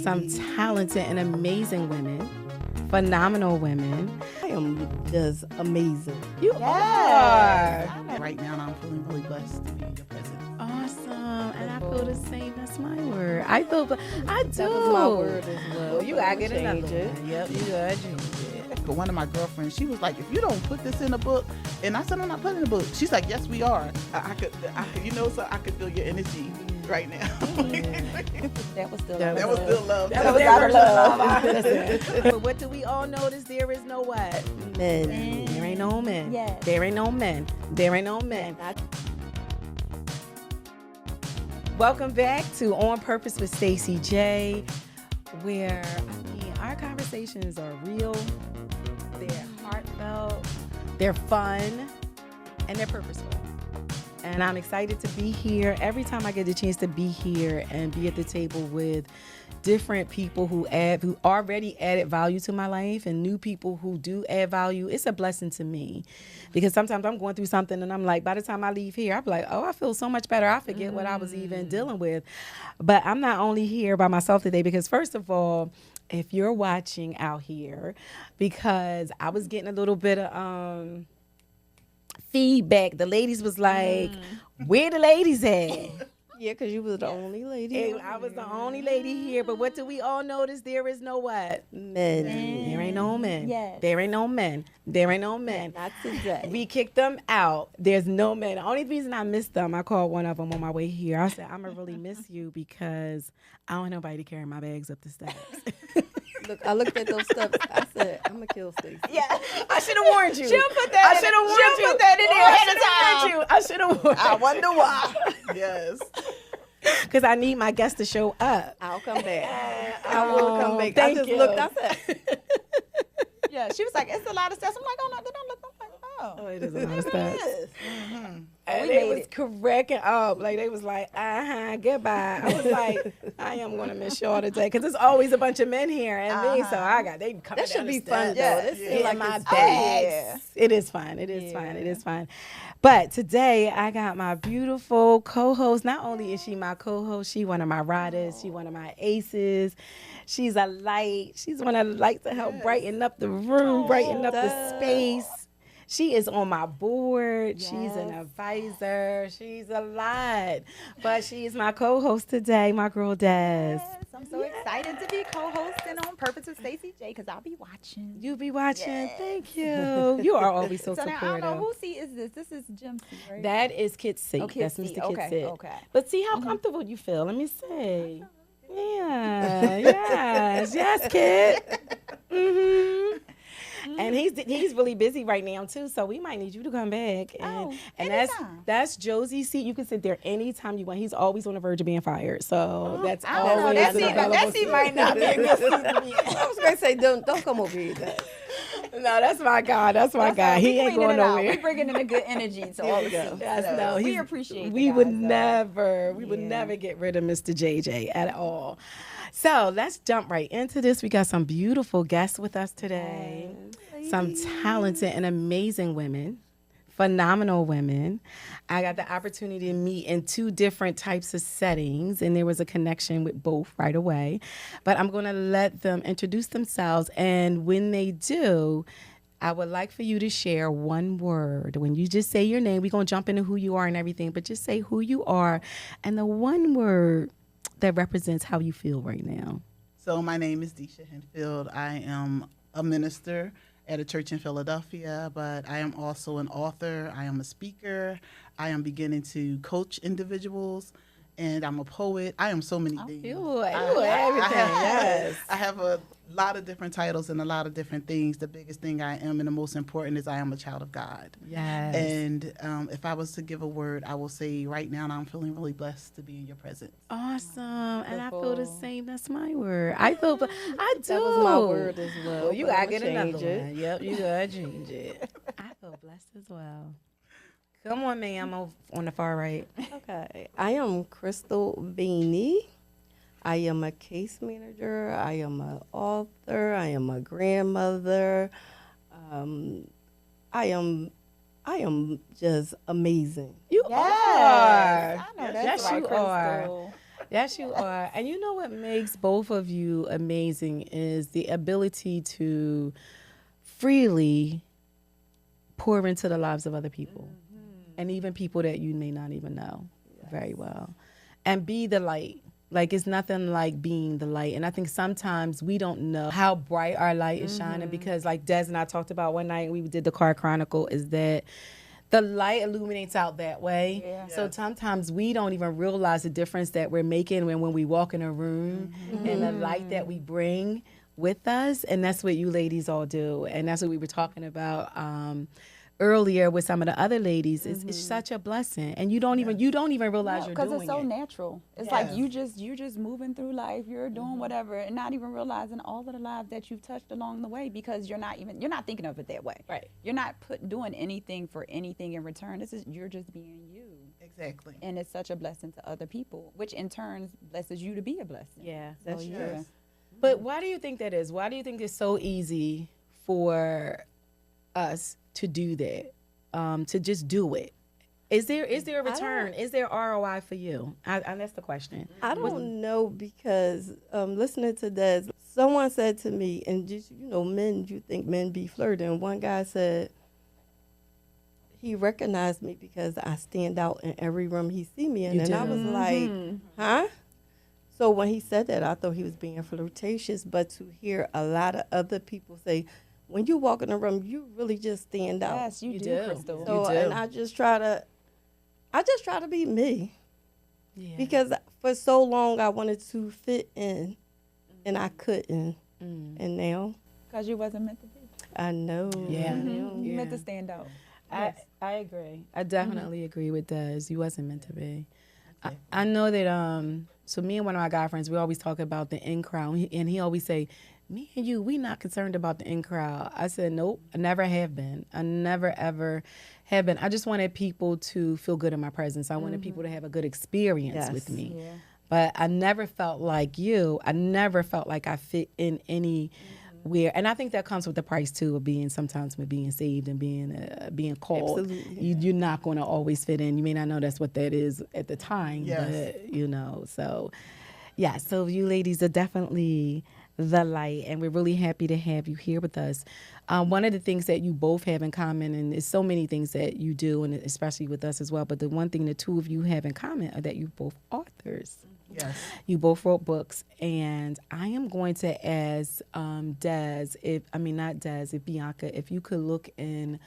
some talented and amazing women, phenomenal women. I am just amazing. You are. Right now, I'm feeling really blessed to be in your presence. Awesome. And I feel the same. That's my word. I do. That was my word as well. You gotta get another Change it. one. Yep, you gotta change it. But one of my girlfriends, she was like, if you don't put this in a book, and I said, I'm not putting it in a book. She's like, yes, we are. I could, so I could feel your energy right now. That was still That was still love. That was out of love. But what do we all notice? There is no what? men. There ain't no men. Yes. There ain't no men. There ain't no men. Welcome back to On Purpose with Stacey J, where our conversations are real, they're heartfelt, they're fun, and they're purposeful. And I'm excited to be here. Every time I get the chance to be here and be at the table with different people who already added value to my life and new people who do add value, it's a blessing to me. Because sometimes I'm going through something and I'm like, by the time I leave here, I'm like, oh, I feel so much better. I forget what I was even dealing with. But I'm not only here by myself today because, first of all, if you're watching out here, because I was getting a little bit of feedback. The ladies was like, where the ladies at? Yeah, because you was the only lady. I was the only lady here, but what do we all notice? There is no what? Men. There ain't no men. Yes. There ain't no men. There ain't no men. Not today. We kicked them out. There's no men. The only reason I missed them, I called one of them on my way here. I said, I'm going to really miss you because I don't want nobody to carry my bags up the steps. Look, I looked at those steps. I said, I'm going to kill Stacey. Yeah, I should have warned you. She'll put that in there. I should have warned you. I wonder why. Yes. Because I need my guests to show up. I'll come back. I will come back. Thank I just you. looked. I said, Yeah, she was like, it's a lot of steps. I'm like, oh no, they don't look. I'm like, Oh, it is a lot of steps. Mm-hmm. And they was cracking up. Like, they was like, goodbye. I was like, I am going to miss y'all today. Because there's always a bunch of men here and me. So they coming that down should the be fun, steps. though. This Yeah. is like my it's bags. It is fun. It is fun. It is fun. But today I got my beautiful co-host. Not only is she my co-host, she one of my riders. She one of my aces. She's a light. She's one of the lights to help brighten up the room, brighten up the space. She is on my board. Yes. She's an advisor. She's a lot. But she's my co-host today, my girl Des. yes, I'm so excited to be co-hosting On Purpose with Stacey J because I'll be watching. You be watching. Yes. Thank you. You are always so So now I supportive. don't know whose seat is this. This is Jim's seat, right? That is Kit's seat. Oh, Kit's That's seat. Mr. Kit's Okay, seat. okay. But see how comfortable you feel. Let me see. Yeah. Yes, Kit. And he's really busy right now too, so we might need you to come back. And anytime. that's Josie's seat. You can sit there anytime you want. He's always on the verge of being fired, so that's I don't know. always That an seat, available that seat might not be a good seat to be in. I was going to say, don't come over here. Dad. No, that's my guy. That's my guy. He ain't going nowhere. We're bringing in a good energy to all the seats. Yes, So no, we appreciate We the would guys, though. we would never get rid of Mr. JJ at all. So let's jump right into this. We got some beautiful guests with us today. Some talented and amazing women, phenomenal women. I got the opportunity to meet in two different types of settings, and there was a connection with both right away. But I'm going to let them introduce themselves, and when they do, I would like for you to share one word. When you just say your name, we're going to jump into who you are and everything, but just say who you are and the one word that represents how you feel right now. So my name is Desha Henfield. I am a minister at a church in Philadelphia, but I am also an author. I am a speaker. I am beginning to coach individuals, and I'm a poet. I am so many things. You everything, yes. I have a lot of different titles and a lot of different things. The biggest thing I am and the most important is I am a child of God. Yes. And if I was to give a word, I will say right now I'm feeling really blessed to be in your presence. Awesome. And I feel the same. That's my word. I do. That was my word as well. You but gotta I'ma get another change it. one. Yep, you gotta change it. I feel blessed as well. Come on, ma'am. I'm on the far right. Okay. I am Crystal Veney. I am a case manager. I am an author. I am a grandmother. I am just amazing. You Yes. are. I know that's Yes, right, you are. Crystal. Yes, you are. And you know what makes both of you amazing is the ability to freely pour into the lives of other people and even people that you may not even know very well and be the light. Like, it's nothing like being the light. And I think sometimes we don't know how bright our light is shining because, like Des and I talked about one night we did the Car Chronicle, is that the light illuminates out that way. Yeah. So sometimes we don't even realize the difference that we're making when we walk in a room and the light that we bring with us. And that's what you ladies all do. And that's what we were talking about earlier with some of the other ladies. It's such a blessing. And you don't even realize you're doing because it's so it. natural. It's like you're just moving through life. You're doing whatever, and not even realizing all of the lives that you've touched along the way because you're not thinking of it that way. Right. You're not doing anything for anything in return. You're just being you. Exactly. And it's such a blessing to other people, which in turn blesses you to be a blessing. Yeah. So, yeah. But why do you think that is? Why do you think it's so easy for us to do that, to just do it? Is there a return? Is there ROI for you? And that's the question. I don't know because listening to Des, someone said to me, and just, men, you think men be flirting. One guy said he recognized me because I stand out in every room he see me in. You and do. I was like, huh? So when he said that, I thought he was being flirtatious. But to hear a lot of other people say, when you walk in a room, you really just stand out. Yes, you do, do. Crystal. So, and I just try to be me. Yeah. Because for so long I wanted to fit in, and I couldn't. And now Because you wasn't meant to be. I know. Yeah. I know. You meant to stand out. I agree. I definitely agree with Des. You wasn't meant to be. I know that, so me and one of my guy friends, we always talk about the in crowd, and he always say, me and you, we not concerned about the in crowd. I said, nope, I never have been. I never, ever have been. I just wanted people to feel good in my presence. I wanted people to have a good experience with me. Yeah. But I never felt like you. I never felt like I fit in anywhere. And I think that comes with the price, too, of being saved and being called. Absolutely. You're not going to always fit in. You may not know that's what that is at the time. Yes. But, so, yeah. So you ladies are definitely the light, and we're really happy to have you here with us. One of the things that you both have in common, and there's so many things that you do, and especially with us as well, but the one thing the two of you have in common are that you're both authors. Yes. You both wrote books, and I am going to ask if Bianca, if you could look in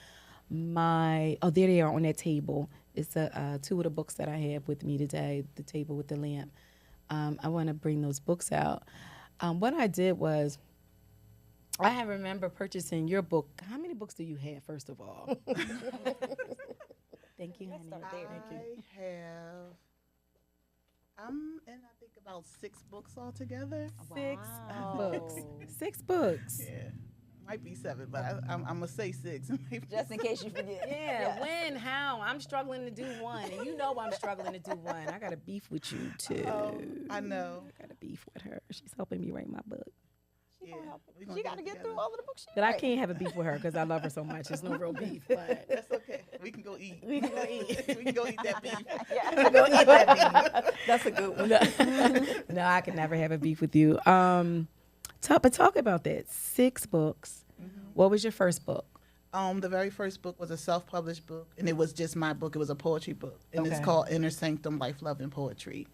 there they are on that table. It's two of the books that I have with me today, the table with the lamp. I want to bring those books out. What I did was, I remember purchasing your book. How many books do you have, first of all? Thank you, honey. I have, I'm in, I think, about 6 books altogether. 6 Wow. books. 6 books. Yeah. Might be 7, but I'm going to say 6. Maybe Just in case you forget. Yeah, when, how? I'm struggling to do one, and you know I'm struggling to do one. I got a beef with you, too. I know. I got a beef with her. She's helping me write my book. Yeah. we gonna She do got to it get together. through all of the books she But I write. can't have a beef with her because I love her so much. It's no real beef, but That's okay. We can go eat. we can go eat. We can go eat that beef. Go eat that beef. That's a good one. No, I could never have a beef with you. Talk about that. 6 books. What was your first book? The very first book was a self-published book, and it was just my book. It was a poetry book, and it's Okay. called Inner Sanctum, Life, Love, and Poetry.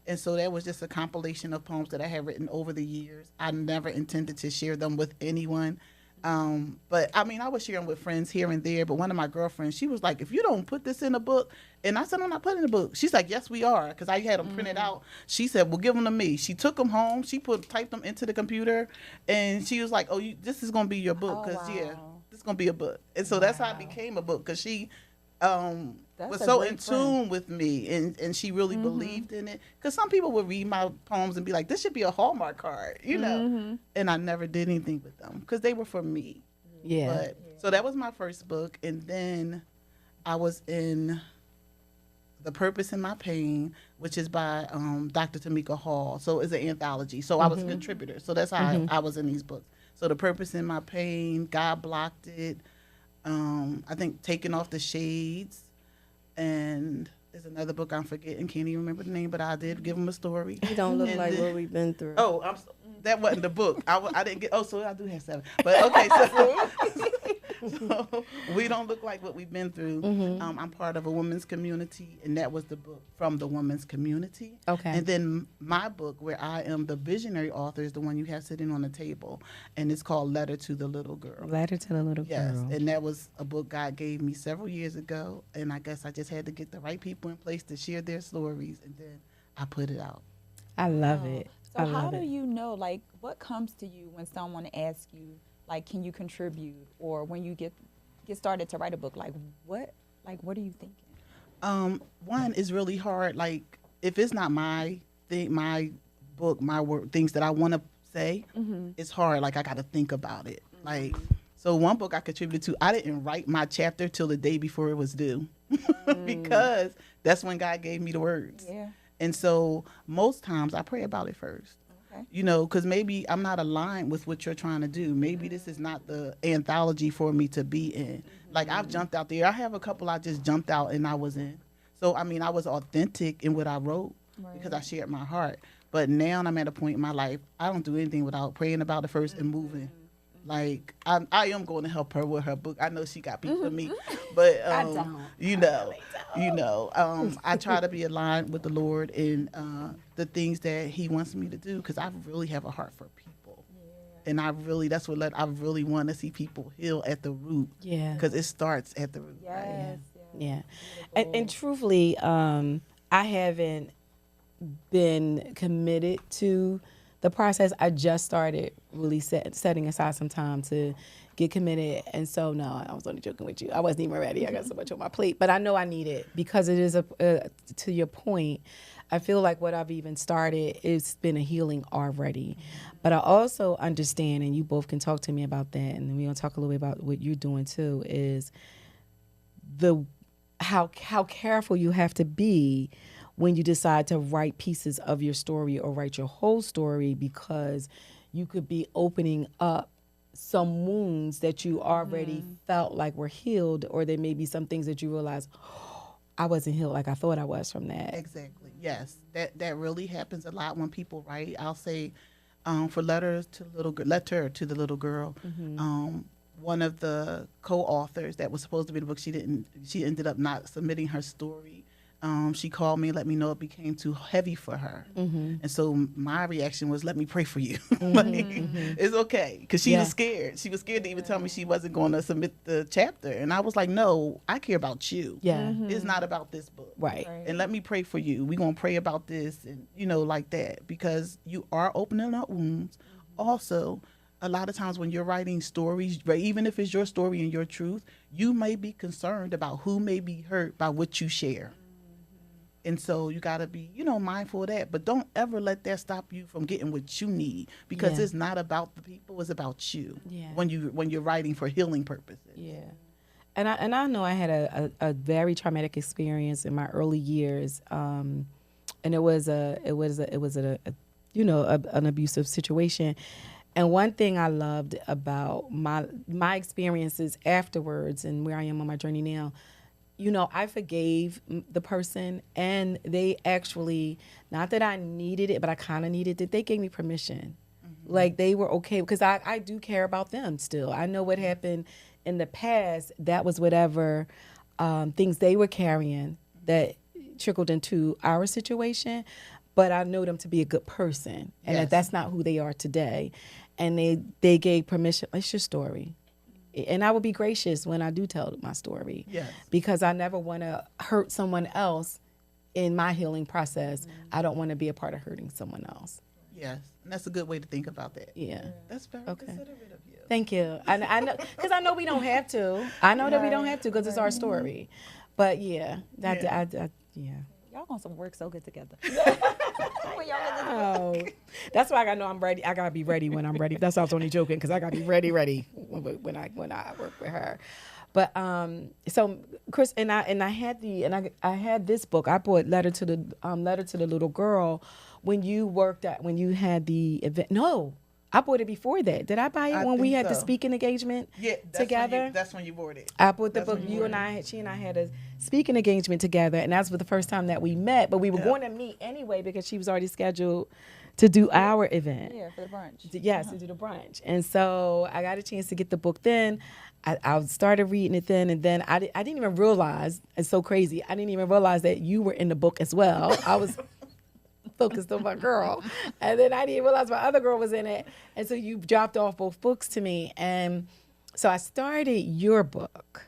And so that was just a compilation of poems that I had written over the years. I never intended to share them with anyone. But I mean, I would share them with friends here and there. But one of my girlfriends, she was like, if you don't put this in a book, and I said, I'm not putting in a book. She's like, yes, we are, because I had them printed out. She said, well, give them to me. She took them home. She typed them into the computer, and she was like, oh, this is going to be your book, because, this is going to be a book. And so that's how it became a book, because she was a so great in tune with me, and she really believed in it. Because some people would read my poems and be like, this should be a Hallmark card, you know. And I never did anything with them because they were for me. Yeah. But so that was my first book, and then I was in The Purpose in My Pain, which is by Dr. Tamika Hall. So it's an anthology. So I was a contributor. So that's how I was in these books. So The Purpose in My Pain, God Blocked It, I think Taking Off the Shades, and is another book I'm forgetting. Can't even remember the name, but I did give him a story. He don't look And like then- what we've been through. Oh, that wasn't the book. I didn't get. Oh, so I do have 7. But okay, so, so we don't look like what we've been through. I'm part of a women's community, and that was the book from the women's community. Okay. And then my book, where I am the visionary author, is the one you have sitting on the table, and it's called Letter to the Little Girl. Letter to the Little Yes, Girl. and that was a book God gave me several years ago, and I guess I just had to get the right people in place to share their stories, and then I put it out. I love it. So I how love do it. you know, like, what comes to you when someone asks you, like, can you contribute, or when you get started to write a book, like what are you thinking? One is really hard. Like, if it's not my thing, my book, my work, things that I want to say, it's hard. Like, I got to think about it. Like, so one book I contributed to, I didn't write my chapter till the day before it was due because that's when God gave me the words. Yeah. And so most times I pray about it first. Okay. You know, because maybe I'm not aligned with what you're trying to do. Maybe this is not the anthology for me to be in. Like, I've jumped out there. I have a couple I just jumped out and I was in. So, I mean, I was authentic in what I wrote because I shared my heart. But now I'm at a point in my life, I don't do anything without praying about it first and moving. Like, I am going to help her with her book. I know she got beat for me, but I try to be aligned with the Lord and the things that He wants me to do, because I really have a heart for people, and I really want to see people heal at the root. Yeah. Because it starts at the root. Yes. Yeah. And truthfully, I haven't been committed to the process. I just started really setting aside some time to get committed. And so, no, I was only joking with you. I wasn't even ready. I got so much on my plate. But I know I need it because it is, to your point, I feel like what I've even started, it's been a healing already. But I also understand, and you both can talk to me about that, and then we're going to talk a little bit about what you're doing too, is how careful you have to be when you decide to write pieces of your story or write your whole story, because you could be opening up some wounds that you already felt like were healed, or there may be some things that you realize, oh, I wasn't healed like I thought I was from that. Exactly. Yes, that really happens a lot when people write. I'll say, for letter to the little girl. One of the co-authors that was supposed to be the book, she ended up not submitting her story. She called me and let me know it became too heavy for her. And so my reaction was, let me pray for you. It's okay. Because she was scared. She was scared to even tell me she wasn't going to submit the chapter. And I was like, no, I care about you. Yeah. It's not about this book. Right. And let me pray for you. We're going to pray about this and, like that. Because you are opening up wounds. Also, a lot of times when you're writing stories, even if it's your story and your truth, you may be concerned about who may be hurt by what you share. And so you got to be, mindful of that. But don't ever let that stop you from getting what you need, because it's not about the people, it's about you. Yeah. When you're writing for healing purposes. Yeah. And I know I had a very traumatic experience in my early years. And it was an abusive situation. And one thing I loved about my experiences afterwards and where I am on my journey now, I forgave the person, and they actually, not that I needed it, but I kind of needed it. They gave me permission. Like, they were okay, because I do care about them still. I know what happened in the past. That was whatever things they were carrying that trickled into our situation. But I know them to be a good person, and that's not who they are today. And they gave permission. It's your story. And I will be gracious when I do tell my story. Yes. Because I never want to hurt someone else in my healing process. I don't want to be a part of hurting someone else. Yes. And that's a good way to think about that. Yeah. That's very considerate of you. Thank you. I know, because I know we don't have to. I know that we don't have to, because it's our story. But yeah, Y'all gonna work so good together. Oh, that's why I know I'm ready. I gotta be ready when I'm ready. That's why I was only joking, because I gotta be ready when I work with her. But so Chris and I had this book. I bought Letter to the Little Girl when you had the event. No, I bought it before that. Did I buy it I when we think had the so. speaking engagement Yeah, together? That's when you bought it. I bought the That's book. when you You and I, she and I had a speaking engagement together, and that's for the first time that we met. But we were going to meet anyway because she was already scheduled to do our event. Yeah, for the brunch. Yes, to do the brunch. And so I got a chance to get the book then. I started reading it then, and then I didn't even realize, it's so crazy, I didn't even realize that you were in the book as well. I was focused on my girl. And then I didn't realize my other girl was in it. And so you dropped off both books to me. And so I started your book.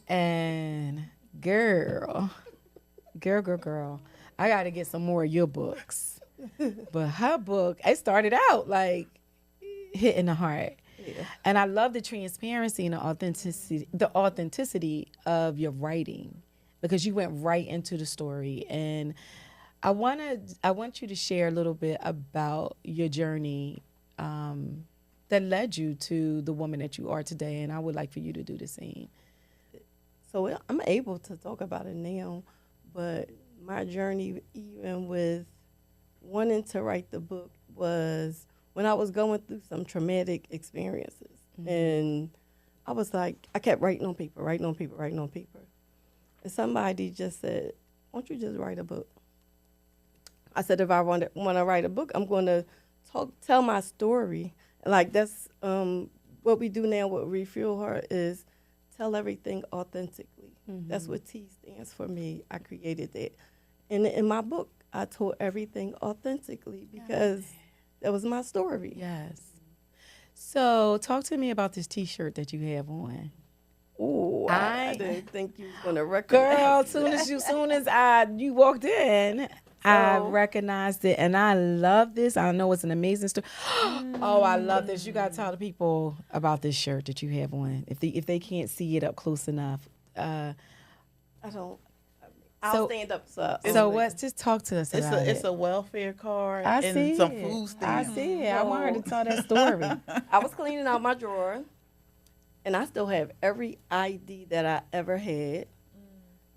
And girl, I got to get some more of your books. But her book, it started out like hitting the heart. Yeah. And I love the transparency and the authenticity of your writing, because you went right into the story. And I want you to share a little bit about your journey that led you to the woman that you are today, and I would like for you to do the same. So I'm able to talk about it now, but my journey, even with wanting to write the book, was when I was going through some traumatic experiences. Mm-hmm. And I was like, I kept writing on paper. And somebody just said, why don't you just write a book? I said, if I want to write a book, I'm going to tell my story. Like, that's what we do now with Refuel Her, is tell everything authentically. Mm-hmm. That's what T stands for me. I created that. And in my book, I told everything authentically because that was my story. Yes. So talk to me about this T-shirt that you have on. Oh, I didn't think you was going to recognize Girl, soon as you walked in, I recognized it, and I love this. I know it's an amazing story. Oh, I love this. You got to tell the people about this shirt that you have on. If they can't see it up close enough. I don't. I'll stand up. Just talk to us about it. It's a welfare card and some food stamps. I see it. I want her to tell that story. I was cleaning out my drawer, and I still have every ID that I ever had.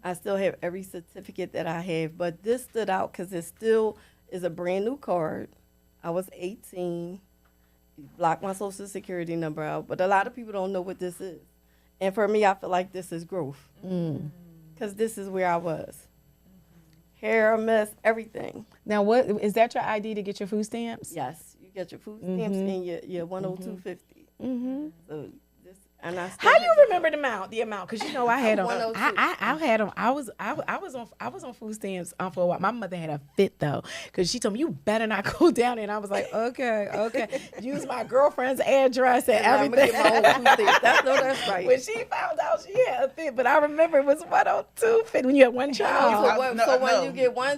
I still have every certificate that I have, but this stood out because it still is a brand new card. I was 18, blocked my social security number out, but a lot of people don't know what this is. And for me, I feel like this is growth because this is where I was. Hair, a mess, everything. Now, what is that your ID to get your food stamps? Yes, you get your food stamps and your 102.50. Mm-hmm. So how do you remember the amount? Because I had them. I had them. I was on food stamps for a while. My mother had a fit though, because she told me, you better not go down there. And I was like, okay. Use my girlfriend's address and everything. That's right. When she found out she had a fit, but I remember it was 102.50 when you had one child. When you get one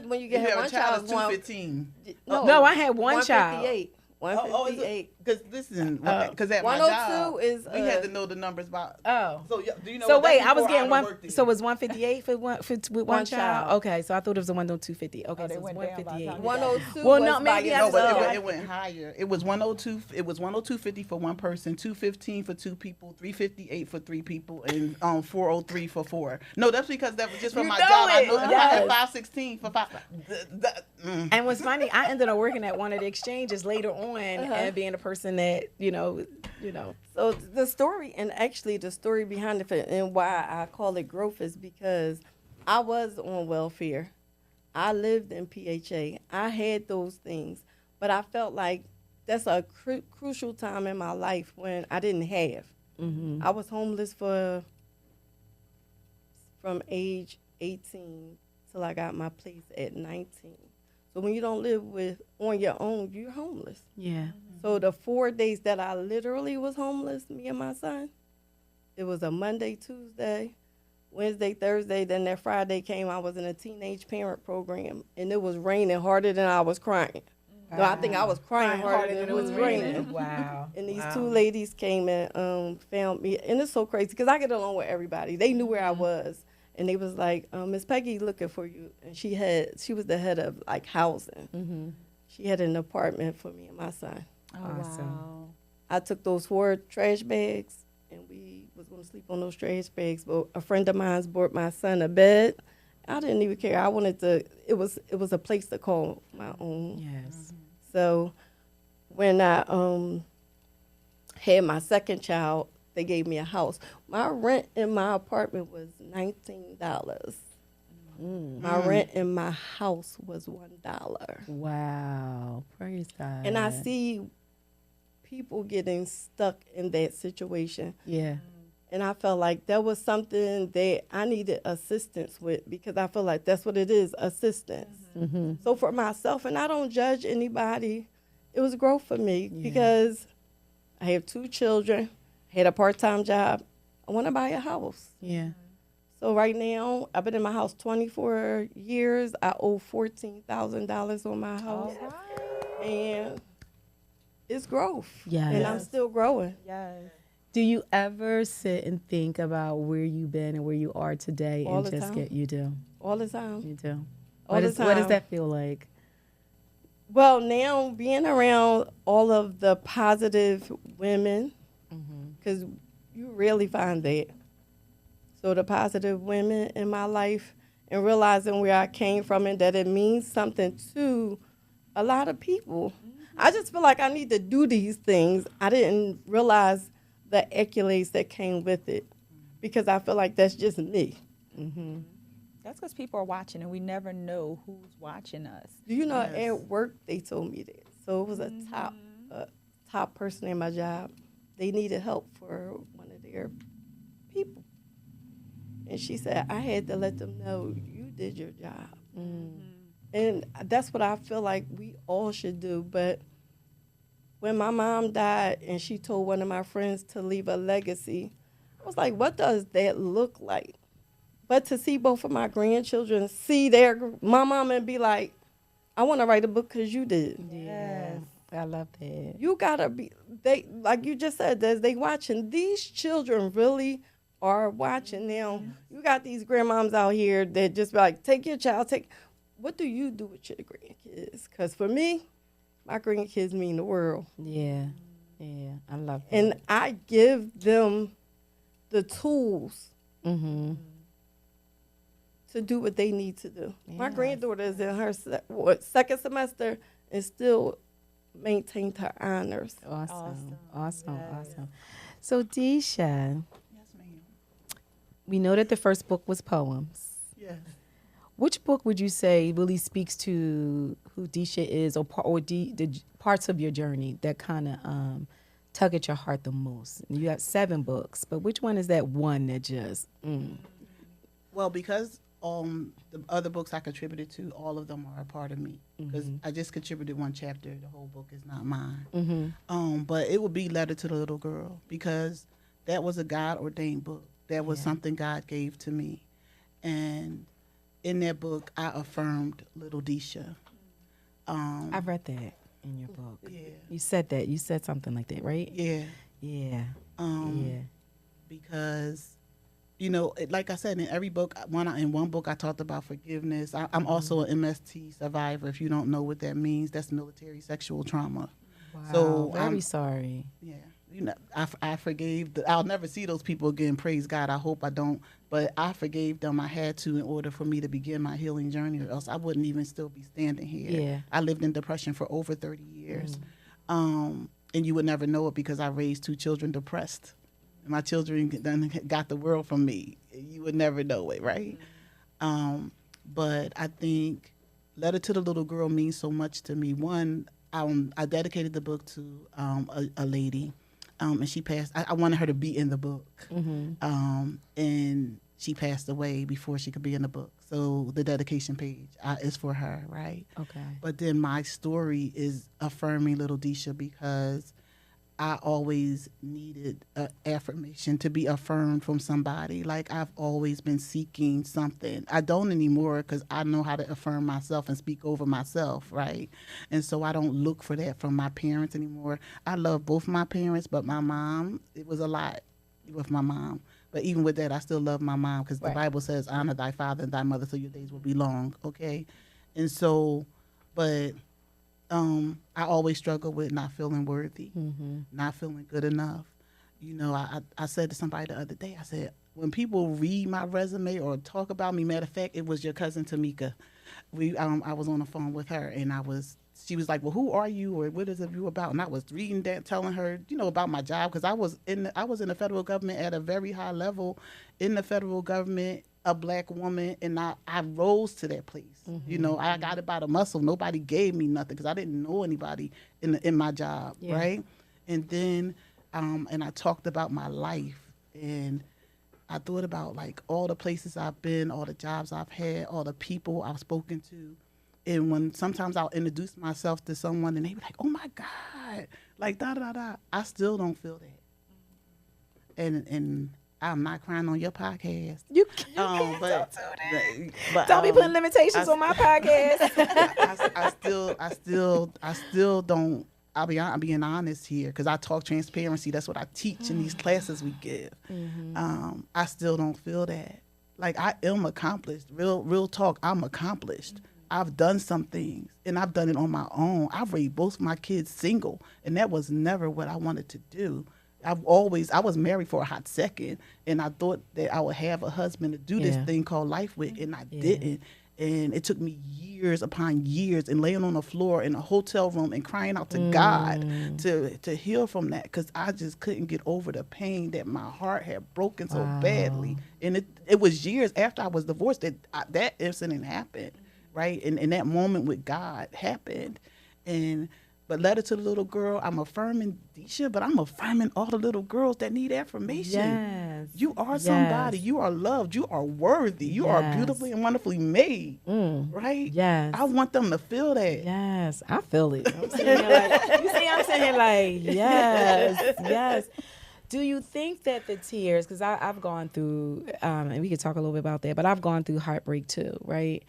child, it's 215. No, I had one child. 158. Because listen, because at my job, is we had to know the numbers by. Oh, so do you know? So wait, I was getting one. So it was 158 with one child. Okay, so I thought it was the 102.50. Okay, so it was 158. 102. Well, no, maybe it went higher. It was 102. It was 102.50 for one person, 215 for two people, 358 for three people, and 403 for four. No, that's because that was just from my job. I know I had 516 for five. And what's funny, I ended up working at one of the exchanges later on and being a person that So the story, and actually the story behind it and why I call it growth, is because I was on welfare. I lived in PHA. I had those things, but I felt like that's a crucial time in my life when I didn't have. Mm-hmm. I was homeless from age 18 till I got my place at 19. So when you don't live on your own, you're homeless. Yeah. So the 4 days that I literally was homeless, me and my son, it was a Monday, Tuesday, Wednesday, Thursday. Then that Friday came, I was in a teenage parent program, and it was raining harder than I was crying. Wow. No, I think I was crying harder than it was raining. Wow. And these two ladies came and found me. And it's so crazy because I get along with everybody. They knew where I was. And they was like, Miss Peggy looking for you. And she was the head of like housing. Mm-hmm. She had an apartment for me and my son. Oh, awesome. Wow. I took those 4 trash bags, and we was going to sleep on those trash bags. But a friend of mine bought my son a bed. I didn't even care. I wanted to. It was a place to call my own. Yes. So when I had my second child, they gave me a house. My rent in my apartment was $19. My rent in my house was $1. Wow. Praise God. And I see people getting stuck in that situation. Yeah. And I felt like that was something that I needed assistance with, because I feel like that's what it is, assistance. Mm-hmm. So for myself, and I don't judge anybody, it was growth for me Yeah. because I have 2 children, had a part-time job. I want to buy a house. Yeah. So right now, I've been in my house 24 years. I owe $14,000 on my house. And it's growth. Yes. And I'm still growing. Yes. Do you ever sit and think about where you've been and where you are today All and the just time. get you do? All the time. You do. All What the is what does time. that feel like? Well, now being around all of the positive women, because you rarely find that. So the positive women in my life, and realizing where I came from and that it means something to a lot of people. I just feel like I need to do these things. I didn't realize the accolades that came with it, because I feel like that's just me. That's because people are watching, and we never know who's watching us. Do you know, Yes. at work they told me that. So it was a top person in my job. They needed help for one of their people. And she said, I had to let them know you did your job. And that's what I feel like we all should do. But when my mom died and she told one of my friends to leave a legacy, I was like, what does that look like? But to see both of my grandchildren see my mom and be like, I want to write a book because you did. Yeah. I love that. You gotta be, they, like you just said, they watching. These children really are watching. Now, you got these grandmoms out here that just be like, take your child, what do you do with your grandkids? Because for me, my grandkids mean the world. Yeah. Yeah. I love that. And I give them the tools Mm-hmm. to do what they need to do. My Yes. granddaughter is in her second semester and still maintained her honors. Awesome. So, Desha, Yes, ma'am. we know that the first book was poems. Yes. Which book would you say really speaks to who Desha is, or the parts of your journey that kind of tug at your heart the most? You have 7 books, but which one is that one that just? Well, because the other books I contributed to, all of them are a part of me. Because I just contributed one chapter. The whole book is not mine. But it would be Letter to the Little Girl, because that was a God-ordained book. That was something God gave to me. And in that book, I affirmed little Desha. I've read that in your book. Yeah. You said that. You said something like that, right? Yeah. Yeah. Because, like I said, in every book, in one book I talked about forgiveness. I'm also an MST survivor. If you don't know what that means, that's military sexual trauma. Wow. So very sorry. Yeah. I forgave. I'll never see those people again. Praise God. I hope I don't. But I forgave them. I had to, in order for me to begin my healing journey, or else I wouldn't even still be standing here. Yeah. I lived in depression for over 30 years. And you would never know it, because I raised 2 children depressed. My children done got the world from me. You would never know it, right? But I think Letter to the Little Girl means so much to me. One, I dedicated the book to a lady, and she passed. I wanted her to be in the book, and she passed away before she could be in the book. So the dedication page is for her, right? Okay. But then my story is affirming little Desha, because I always needed affirmation, to be affirmed from somebody. Like, I've always been seeking something. I don't anymore, because I know how to affirm myself and speak over myself, right? And so I don't look for that from my parents anymore. I love both my parents, but my mom, it was a lot with my mom. But even with that, I still love my mom, because the Bible says, honor thy father and thy mother so your days will be long, okay? And so, but I always struggle with not feeling worthy, not feeling good enough. I said to somebody the other day, I said, when people read my resume or talk about me, matter of fact, it was your cousin Tamika. I was on the phone with her, and I was she was like, well, who are you, or what is it you about? And I was reading that, telling her, about my job, because I was in the federal government at a very high level in the federal government, a Black woman, and I rose to that place. I got it by the muscle. Nobody gave me nothing because I didn't know anybody in my job, right? And then, and I talked about my life, and I thought about like all the places I've been, all the jobs I've had, all the people I've spoken to. And when sometimes I'll introduce myself to someone and they be like, oh my God, like da da da, I still don't feel that. And I'm not crying on your podcast. You can't but don't be putting limitations on my podcast. I still don't. I'm being honest here because I talk transparency. That's what I teach in these classes we give. I still don't feel that. Like I am accomplished. Real talk. I'm accomplished. I've done some things, and I've done it on my own. I've raised both my kids single, and that was never what I wanted to do. I was married for a hot second, and I thought that I would have a husband to do this thing called life with, and I didn't. And it took me years upon years and laying on the floor in a hotel room and crying out to God to heal from that, because I just couldn't get over the pain that my heart had broken so badly. And it was years after I was divorced that incident happened, right? And that moment with God happened. But letter to the little girl, I'm affirming Desha, but I'm affirming all the little girls that need affirmation. Yes. You are somebody. You are loved. You are worthy. You are beautifully and wonderfully made. Right? Yes. I want them to feel that. Yes. I feel it. I'm sitting here like, you see, I'm sitting here like, yes, yes. Do you think that the tears, because I've gone through, and we could talk a little bit about that, but I've gone through heartbreak too, right?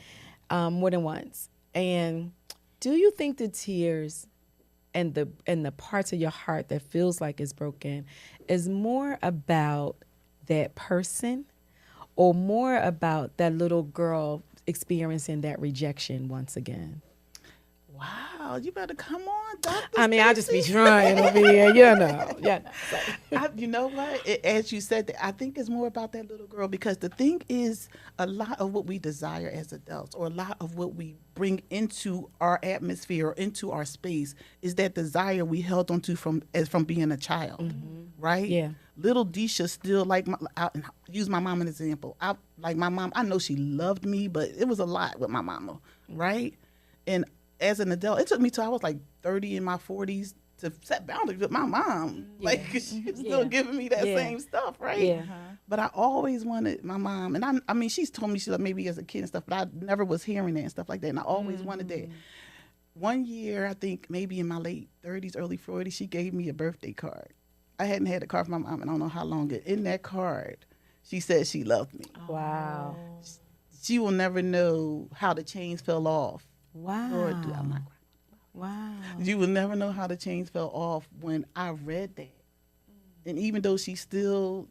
More than once. And do you think the tears and the parts of your heart that feels like it's broken is more about that person or more about that little girl experiencing that rejection once again? Wow, you better come on, Dr. I mean, I just be Stacey. trying over here, You know what? As you said, I think it's more about that little girl, because the thing is, a lot of what we desire as adults, or a lot of what we bring into our atmosphere or into our space, is that desire we held onto from being a child, right? Yeah. Little Desha still, like, I'll use my mom as an example. Like my mom, I know she loved me, but it was a lot with my mama, right? And as an adult, it took me till I was like 30 in my 40s to set boundaries with my mom. Like, she was still giving me that same stuff, right? Yeah. But I always wanted my mom, and I mean, she's told me she loved maybe as a kid and stuff, but I never was hearing that and stuff like that, and I always wanted that. One year, I think maybe in my late 30s, early 40s, she gave me a birthday card. I hadn't had a card from my mom, and I don't know how long. In that card, she said she loved me. Wow. She will never know how the chains fell off. Wow. Lord, I'm not crying. Wow. You will never know how the chains fell off when I read that. And even though she still,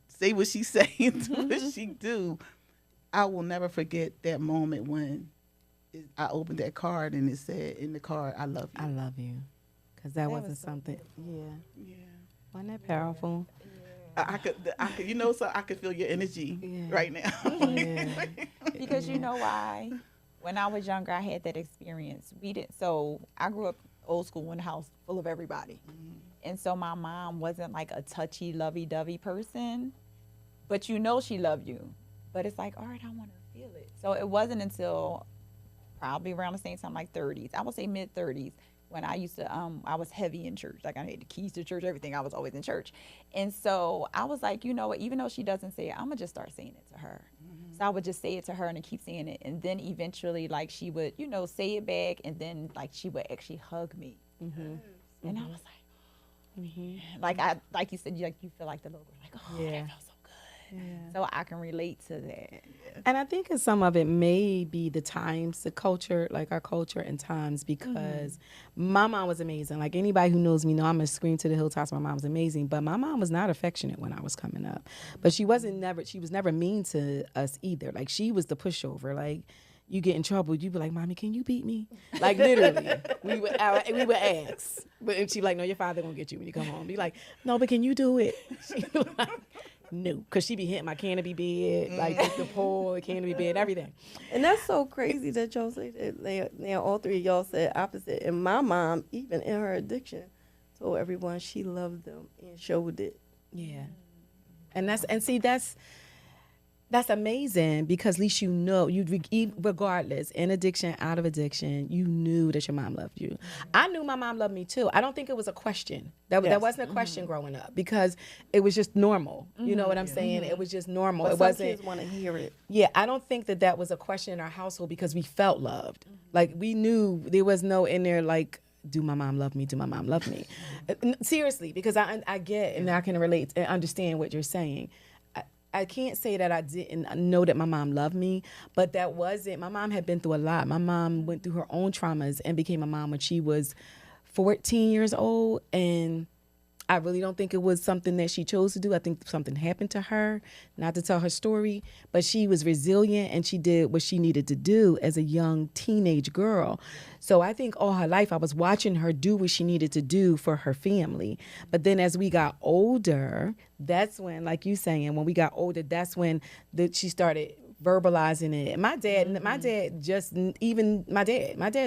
say what she say and do what she do, I will never forget that moment when I opened that card and it said in the card, I love you. I love you. Because that wasn't something. Yeah. Wasn't that powerful? I could, so I could feel your energy right now. Yeah. Because you know why? When I was younger, I had that experience. So I grew up old school in a house full of everybody. And so my mom wasn't like a touchy, lovey-dovey person, but she loved you. But it's like, all right, I want to feel it. So it wasn't until probably around the same time, like 30s, I would say mid-30s, when I used to, I was heavy in church. Like, I had the keys to church, everything. I was always in church. And so I was like, you know what, even though she doesn't say it, I'm going to just start saying it to her. So I would just say it to her and keep saying it. And then eventually, like, she would, say it back. And then, like, she would actually hug me. And I was like, like you said, you feel like the little girl, like, oh, that felt so good. So I can relate to that. And I think some of it may be the times, the culture, like our culture and times, because my mom was amazing. Like, anybody who knows me know I'm going to scream to the hilltops, my mom was amazing. But my mom was not affectionate when I was coming up. But she was never mean to us either. Like, she was the pushover. Like, you get in trouble, you'd be like, Mommy, can you beat me? Like, literally, we would ask. But she'd be like, no, your father gonna get you when you come home. Be like, no, but can you do it? She'd be like, knew because she be hitting my canopy bed, like the pole, the canopy bed, everything. And that's so crazy that y'all say that. Now all three of y'all said opposite. And my mom, even in her addiction, told everyone she loved them and showed it. Yeah. And see that's amazing because at least you know, regardless, in addiction, out of addiction, you knew that your mom loved you. I knew my mom loved me too. I don't think it was a question. That wasn't a question growing up because it was just normal. You know what I'm saying? It was just normal. But it some wasn't. kids want to hear it. Yeah, I don't think that was a question in our household because we felt loved. Like we knew there was no in there like, do my mom love me? Do my mom love me? Seriously, because I get and I can relate and understand what you're saying. I can't say that I didn't know that my mom loved me, but that wasn't, my mom had been through a lot. My mom went through her own traumas and became a mom when she was 14 years old. And I really don't think it was something that she chose to do. I think something happened to her, not to tell her story, but she was resilient and she did what she needed to do as a young teenage girl. So I think all her life I was watching her do what she needed to do for her family. But then as we got older, that's when, like you saying, when we got older, that's when she started verbalizing it. My dad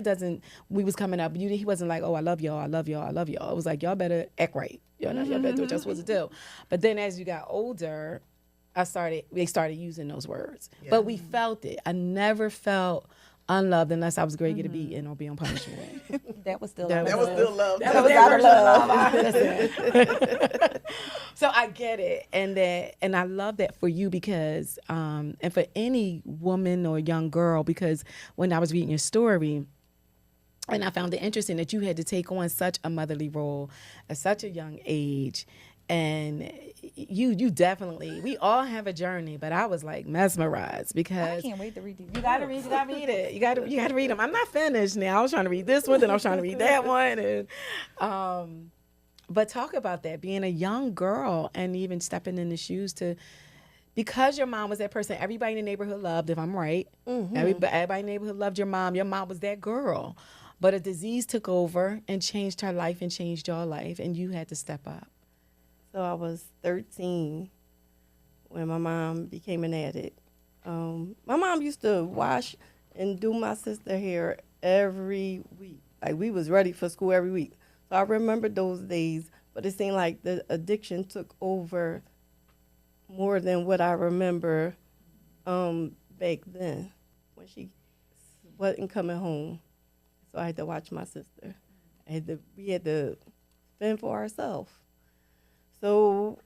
doesn't, we was coming up, he wasn't like, oh, I love y'all, I love y'all, I love y'all. It was like, y'all better act right. Y'all better do what y'all supposed to do. But then as you got older, they started using those words. Yeah. But we felt it. I never felt unloved unless I was going to get a beating or be on punishment. That was still love. That was out of love. So I get it, and I love that for you because, and for any woman or young girl, because when I was reading your story, and I found it interesting that you had to take on such a motherly role at such a young age. And you definitely, we all have a journey, but I was like mesmerized because I can't wait to read these. You gotta read it. You gotta read them. I'm not finished now. I was trying to read this one, then I was trying to read that one, and but talk about that, being a young girl and even stepping in the shoes because your mom was that person everybody in the neighborhood loved, if I'm right. Everybody in the neighborhood loved your mom. Your mom was that girl, but a disease took over and changed her life and changed your life, and you had to step up. So I was 13 when my mom became an addict. My mom used to wash and do my sister hair every week. Like we was ready for school every week. So I remember those days, but it seemed like the addiction took over more than what I remember back then when she wasn't coming home. So I had to watch my sister. We had to fend for ourselves. So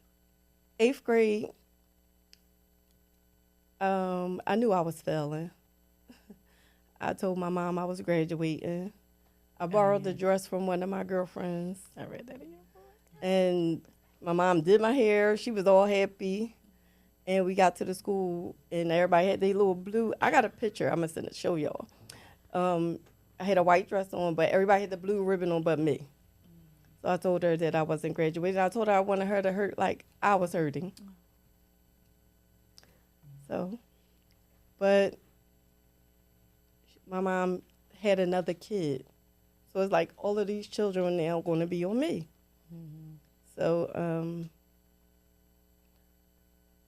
8th grade, I knew I was failing. I told my mom I was graduating. I borrowed the dress from one of my girlfriends. I read that in your book. And my mom did my hair. She was all happy. And we got to the school, and everybody had their little blue. I got a picture. I'm going to send it, show y'all. I had a white dress on, but everybody had the blue ribbon on but me. So I told her that I wasn't graduating. I told her I wanted her to hurt like I was hurting. So, but my mom had another kid. So it's like all of these children are now going to be on me. Mm-hmm. So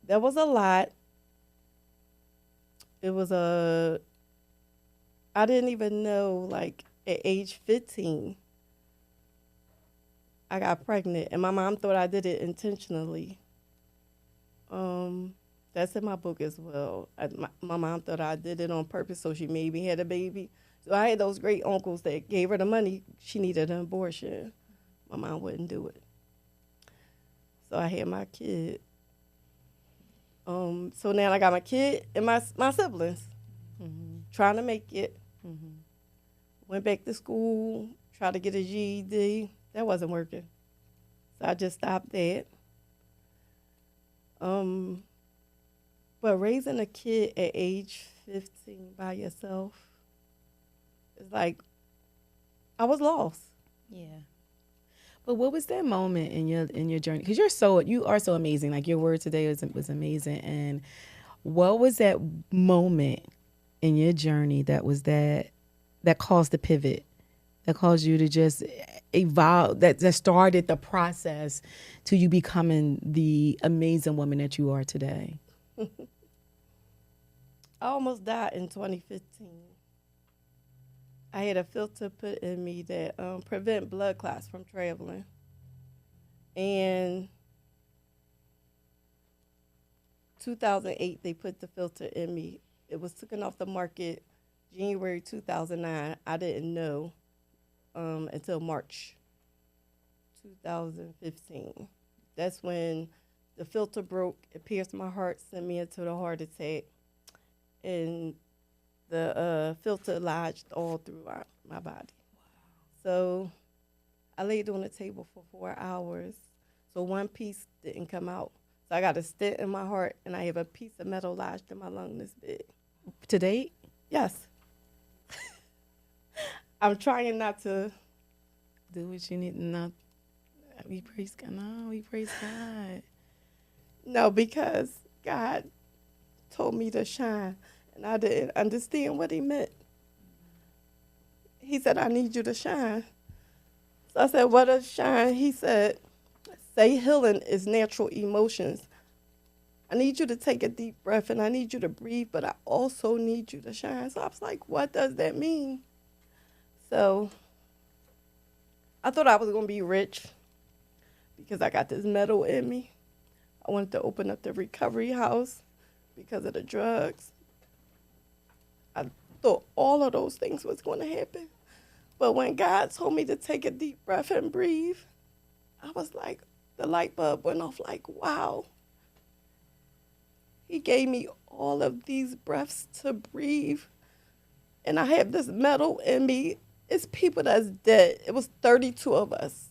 that was a lot. It was I didn't even know, like at age 15, I got pregnant, and my mom thought I did it intentionally. That's in my book as well. My mom thought I did it on purpose, so she made me have a baby. So I had those great uncles that gave her the money. She needed an abortion. My mom wouldn't do it. So I had my kid. So now I got my kid and my siblings, trying to make it. Went back to school, tried to get a GED. That wasn't working. So I just stopped that. But raising a kid at age 15 by yourself, it's like I was lost. Yeah. But what was that moment in your journey? Because you are so amazing. Like your word today was amazing. And what was that moment in your journey that caused the pivot that caused you to just evolve, that started the process to you becoming the amazing woman that you are today? I almost died in 2015. I had a filter put in me that prevent blood clots from traveling. And 2008, they put the filter in me. It was taken off the market January 2009. I didn't know until March 2015. That's when the filter broke. It pierced my heart, sent me into the heart attack. And the filter lodged all through my body. So I laid on the table for 4 hours. So one piece didn't come out. So I got a stent in my heart, and I have a piece of metal lodged in my lung this big. To date? Yes. I'm trying not to Do what you need to know. We praise God. No, we praise God. No, because God told me to shine, and I didn't understand what he meant. He said, I need you to shine. So I said, what is shine? He said, say healing is natural emotions. I need you to take a deep breath, and I need you to breathe, but I also need you to shine. So I was like, what does that mean? So I thought I was going to be rich because I got this metal in me. I wanted to open up the recovery house because of the drugs. I thought all of those things was going to happen. But when God told me to take a deep breath and breathe, I was like, the light bulb went off like, wow. He gave me all of these breaths to breathe. And I have this metal in me. It's people that's dead. It was 32 of us.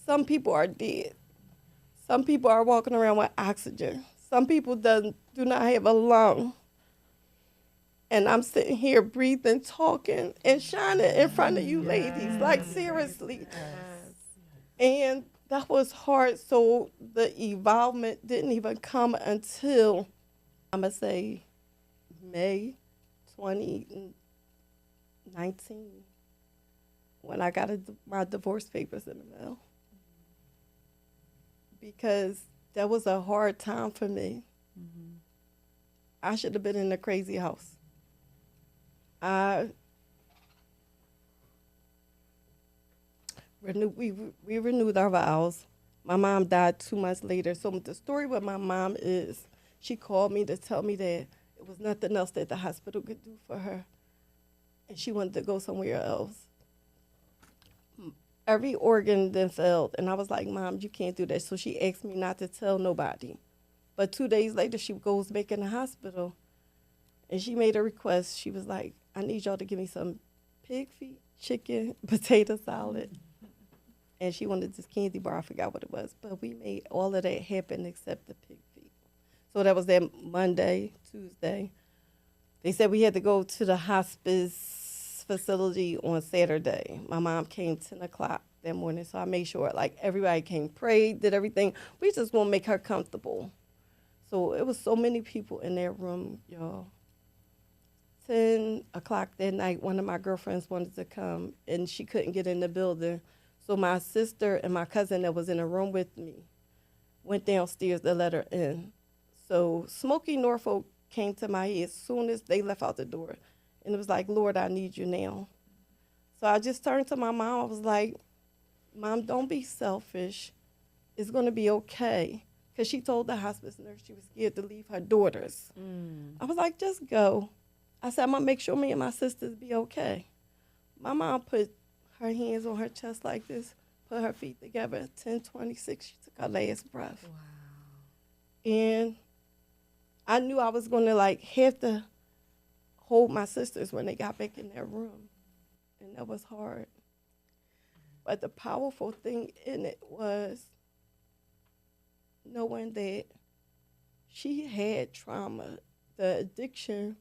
Some people are dead. Some people are walking around with oxygen. Some people do not have a lung. And I'm sitting here breathing, talking, and shining in front of you ladies, like seriously. And that was hard, so the evolvement didn't even come until, I'm going to say, May 2019, when I got my divorce papers in the mail. Because that was a hard time for me. Mm-hmm. I should have been in a crazy house. We renewed our vows. My mom died 2 months later. So the story with my mom is she called me to tell me that it was nothing else that the hospital could do for her. And she wanted to go somewhere else. Every organ then failed. And I was like, Mom, you can't do that. So she asked me not to tell nobody. But 2 days later, she goes back in the hospital. And she made a request. She was like, I need y'all to give me some pig feet, chicken, potato salad. And she wanted this candy bar. I forgot what it was. But we made all of that happen except the pig feet. So that was that Monday, Tuesday. They said we had to go to the hospice facility on Saturday. My mom came 10 o'clock that morning. So I made sure, like, everybody came, prayed, did everything. We just want to make her comfortable. So it was so many people in that room, y'all. 10 o'clock that night, one of my girlfriends wanted to come, and she couldn't get in the building. So my sister and my cousin that was in the room with me went downstairs to let her in. So Smokey Norfolk came to my head as soon as they left out the door. And it was like, Lord, I need you now. So I just turned to my mom. I was like, Mom, don't be selfish. It's going to be okay. Because she told the hospice nurse she was scared to leave her daughters. I was like, just go. I said, I'm going to make sure me and my sisters be okay. My mom put her hands on her chest like this, put her feet together. 10:26, she took her last breath. Wow. And I knew I was going to, like, have to hold my sisters when they got back in their room. And that was hard. But the powerful thing in it was knowing that she had trauma. The addiction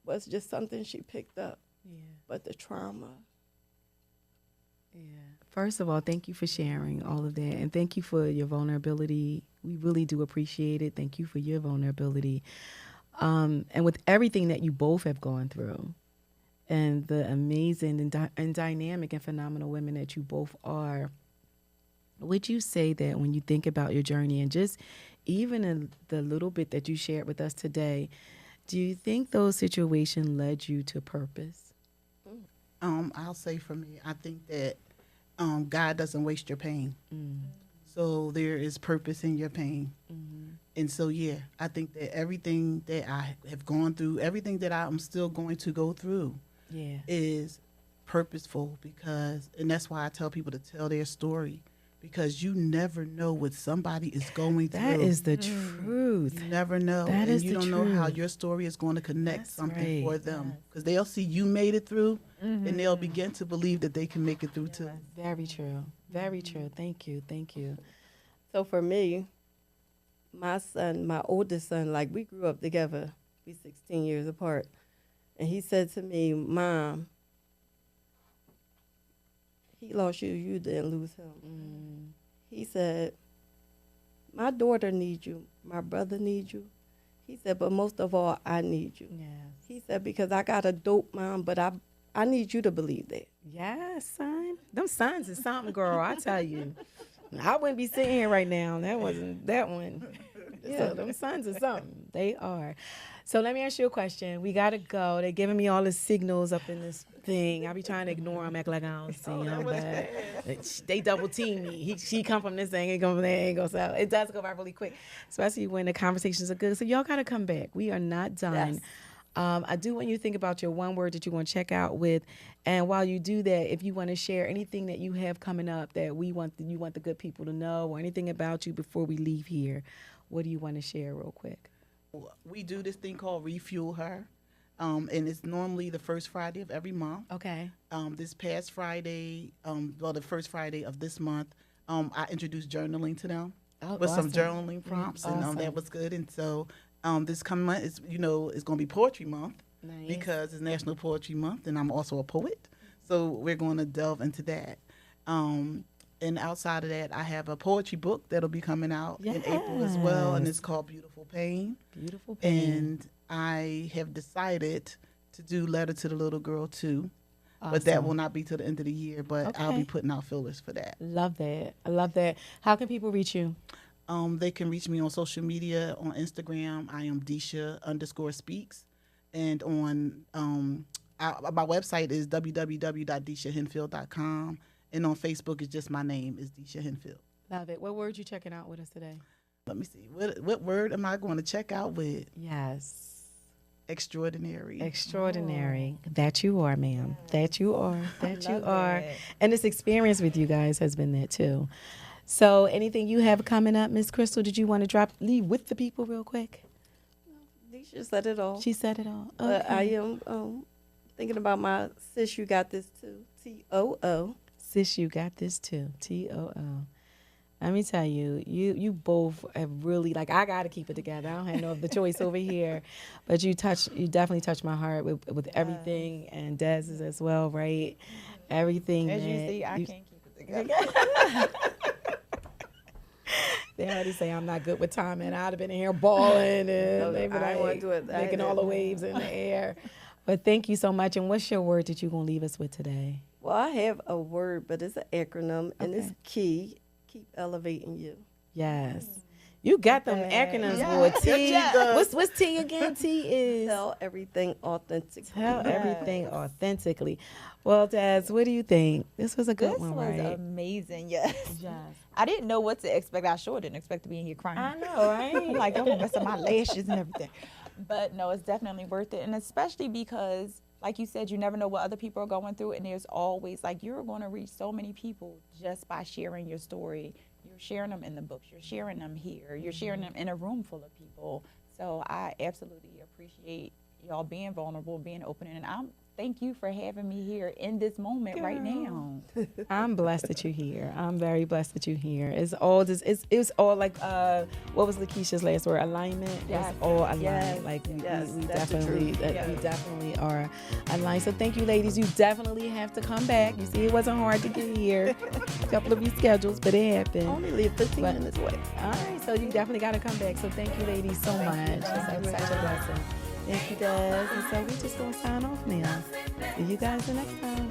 was just something she picked up. Yeah. But the trauma. Yeah. First of all, thank you for sharing all of that. And thank you for your vulnerability. We really do appreciate it. Thank you for your vulnerability. And with everything that you both have gone through, and the amazing and dynamic and phenomenal women that you both are, would you say that when you think about your journey and just even in the little bit that you shared with us today, do you think those situations led you to purpose? I'll say for me, I think that God doesn't waste your pain. So there is purpose in your pain. And so, yeah, I think that everything that I have gone through, everything that I'm still going to go through is purposeful and that's why I tell people to tell their story, because you never know what somebody is going through. That is the truth. You never know. That is you the don't know how truth. your story is going to connect That's something right. for them, because they'll see you made it through and they'll begin to believe that they can make it through too. Very true. Very true. Thank you. Thank you. So for me, my son, my oldest son, like we grew up together. We 16 years apart. And he said to me, Mom, he lost you, you didn't lose him. He said, my daughter needs you, my brother needs you. He said, but most of all, I need you. Yes. He said, because I got a dope mom, but I need you to believe that. Yes, son. Them sons is something, girl. I tell you. I wouldn't be sitting here right now. That wasn't that one. So them sons are something. They are. So let me ask you a question. We gotta go. They're giving me all the signals up in this thing. I be trying to ignore them, act like I don't see them, but they double team me. She come from this thing, he come from there, and go so. It does go by really quick, especially when the conversations are good. So y'all gotta come back. We are not done. Yes. I do want you to think about your one word that you want to check out with, and while you do that, if you want to share anything that you have coming up that you want the good people to know, or anything about you before we leave here, what do you want to share real quick? We do this thing called Refuel Her, and it's normally the first Friday of every month. Okay. This past Friday, the first Friday of this month, I introduced journaling to them with some journaling prompts, and that was good. And so this coming month is, it's going to be Poetry Month. Nice. Because it's National Poetry Month, and I'm also a poet. So we're going to delve into that. And outside of that, I have a poetry book that'll be coming out in April as well, and it's called Beautiful Pain. Beautiful Pain. And I have decided to do Letter to the Little Girl too. But that will not be till the end of the year, but I'll be putting out fillers for that. Love that. I love that. How can people reach you? They can reach me on social media. On Instagram, I am Desha_speaks. And on my website is www.deshahenfield.com. And on Facebook, it's just my name, is Desha Henfield. Love it. What word you checking out with us today? Let me see. What word am I going to check out with? Yes. Extraordinary. Extraordinary. That you are, ma'am. That you are. That you are. it. And this experience with you guys has been that too. So anything you have coming up, Miss Crystal, did you want to leave with the people real quick? Deisha said it all. She said it all. Okay. But I am thinking about my Sis You Got This Too, TOO. Sis, you got this too. TOO. Let me tell you, you both have really, like, I got to keep it together. I don't have no other choice over here. But you definitely touched my heart with everything, and Dez's as well, right? Everything. As you that see, I can't keep it together. They already say I'm not good with timing. I'd have been in here balling and they be I like, wouldn't do it. making all the waves in the air. But thank you so much. And what's your word that you're going to leave us with today? Well, I have a word, but it's an acronym, and it's Okay. KEY. Keep elevating you. Yes. You got them acronyms, boy. T. What's T again? T is Tell everything authentic. tell everything authentically. Well, Daz, what do you think? This was a good This one, was right? amazing, yes. Yes. I didn't know what to expect. I sure didn't expect to be in here crying. I know, right? I'm like, I'm messing my lashes and everything. But no, it's definitely worth it. And especially because, like you said, you never know what other people are going through. And there's always, like, you're going to reach so many people just by sharing your story. You're sharing them in the books. You're sharing them here. You're sharing them in a room full of people. So I absolutely appreciate y'all being vulnerable, being open. And thank you for having me here in this moment right now. I'm blessed that you're here. I'm very blessed that you're here. It's all just it's all like what was Lakeisha's last word? Alignment. Yes. It's all aligned. Yes. Like we Yes, that's the definitely truth. we definitely are aligned. So thank you, ladies. You definitely have to come back. You see, it wasn't hard to get here. A couple of reschedules, but it happened. Only live 15 minutes away. All right, so you definitely got to come back. So thank you, ladies, so much. It's such a blessing. Thank you, Des. And so we're just going to sign off now. See you guys the next time.